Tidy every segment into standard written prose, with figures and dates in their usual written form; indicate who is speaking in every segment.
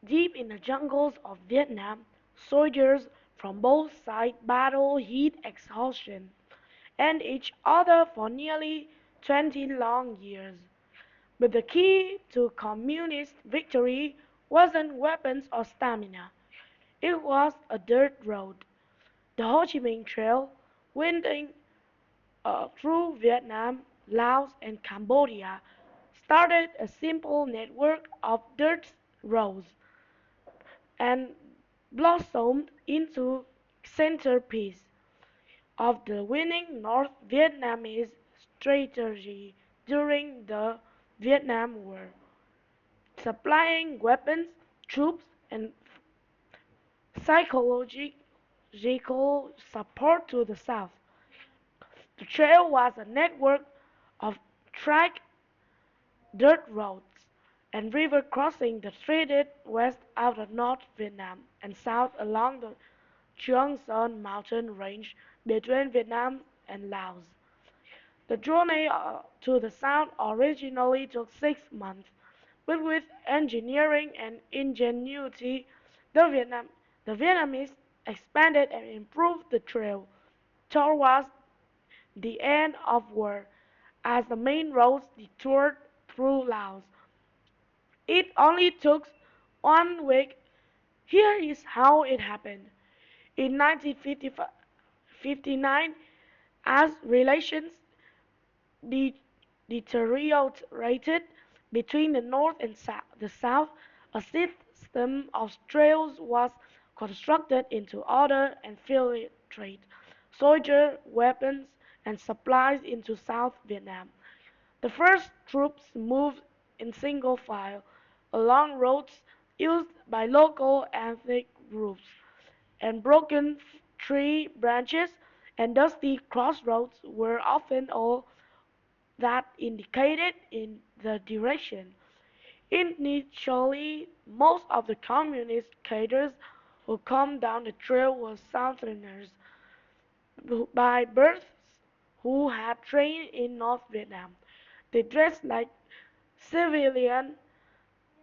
Speaker 1: Deep in the jungles of Vietnam, soldiers from both sides battled heat exhaustion and each other for nearly 20 long years. But the key to communist victory wasn't weapons or stamina. It was a dirt road. The Ho Chi Minh Trail, winding through Vietnam, Laos, and Cambodia, started a simple network of dirt roads and blossomed into centerpiece of the winning North Vietnamese strategy during the Vietnam War, supplying weapons, troops, and psychological support to the South. The trail was a network of track dirt roads and river crossing that threaded west out of North Vietnam and south along the Chuang Son mountain range between Vietnam and Laos. The journey to the south originally took 6 months, but with engineering and ingenuity, the Vietnamese expanded and improved the trail towards the end of war as the main roads detoured through Laos. It only took 1 week. Here is how it happened. In 1959, as relations de- deteriorated between the North and the South, a system of trails was constructed into order and filtrate soldier weapons and supplies into South Vietnam. The first troops moved in single file along roads used by local ethnic groups, and broken tree branches and dusty crossroads were often all that indicated in the direction. Initially, most of the communist cadres who come down the trail were Southerners by birth who had trained in North Vietnam. They dressed like civilian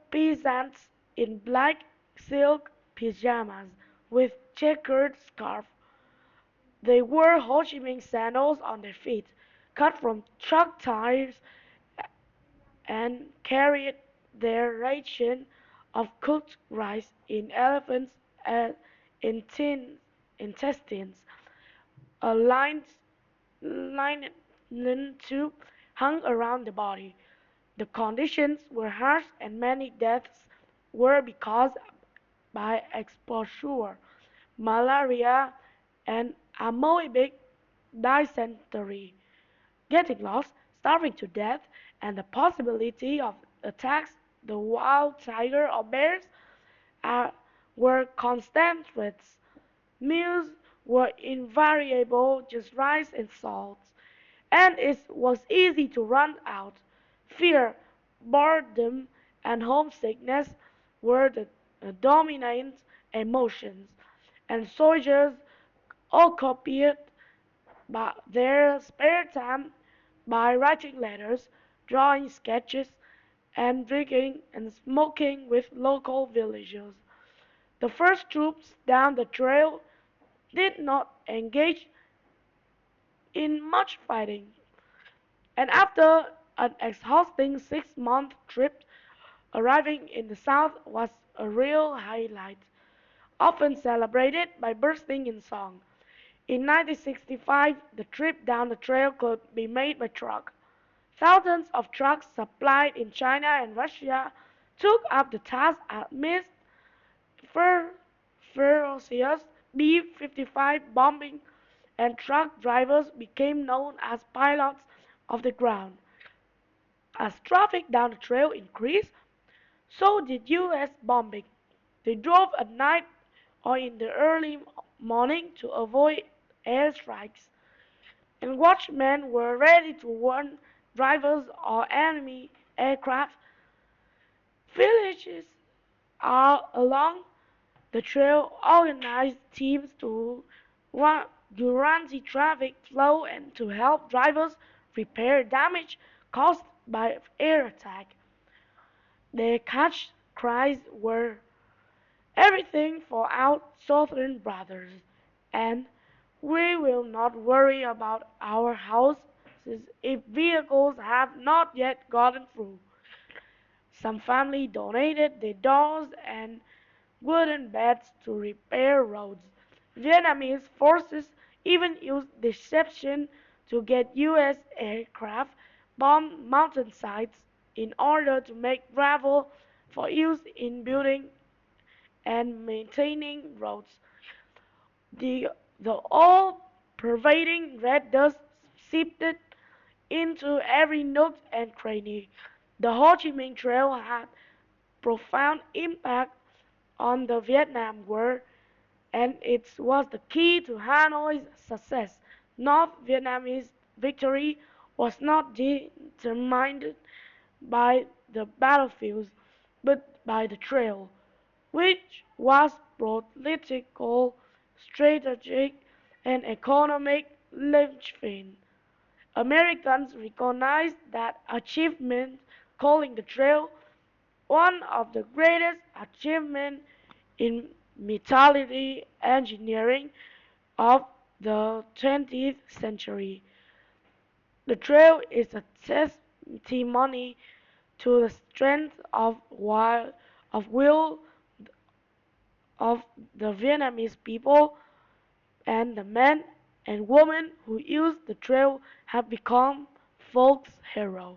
Speaker 1: peasants in black silk pajamas with checkered scarves. They wore Ho Chi Minh sandals on their feet, cut from truck tires, and carried their ration of cooked rice in elephants' intestines. A linen tube hung around the body. The conditions were harsh and many deaths were because by exposure, malaria, and amoebic dysentery. Getting lost, starving to death, and the possibility of attacks the wild tiger or bears are, were constant threats. Meals were invariable, just rice and salt, and it was easy to run out. Fear, boredom, and homesickness were the dominant emotions, and soldiers occupied their spare time by writing letters, drawing sketches, and drinking and smoking with local villagers. The first troops down the trail did not engage in much fighting, and after an exhausting 6 month trip, arriving in the South was a real highlight, often celebrated by bursting in song. In 1965, the trip down the trail could be made by truck. Thousands of trucks supplied in China and Russia took up the task amidst ferocious B-55 bombing, and truck drivers became known as pilots of the ground. As traffic down the trail increased, so did U.S. bombing. They drove at night or in the early morning to avoid airstrikes, and watchmen were ready to warn drivers or enemy aircraft. Villages are along the trail organized teams to guarantee traffic flow and to help drivers repair damage caused by air attack. Their catch cries were everything for our southern brothers, and we will not worry about our houses if vehicles have not yet gotten through. Some family donated their dolls and wooden beds to repair roads. Vietnamese forces even used deception to get U.S. aircraft bomb mountainsides in order to make gravel for use in building and maintaining roads. The, the all-pervading red dust seeped into every nook and cranny. The Ho Chi Minh Trail had profound impact on the Vietnam War, and it was the key to Hanoi's success. North Vietnamese victory was not determined by the battlefields, but by the trail, which was political, strategic, and economic linchpin. Americans recognized that achievement, calling the trail one of the greatest achievements in metallurgy engineering of the 20th century. The trail is a testimony to the strength of will of the Vietnamese people, and the men and women who use the trail have become folk's heroes.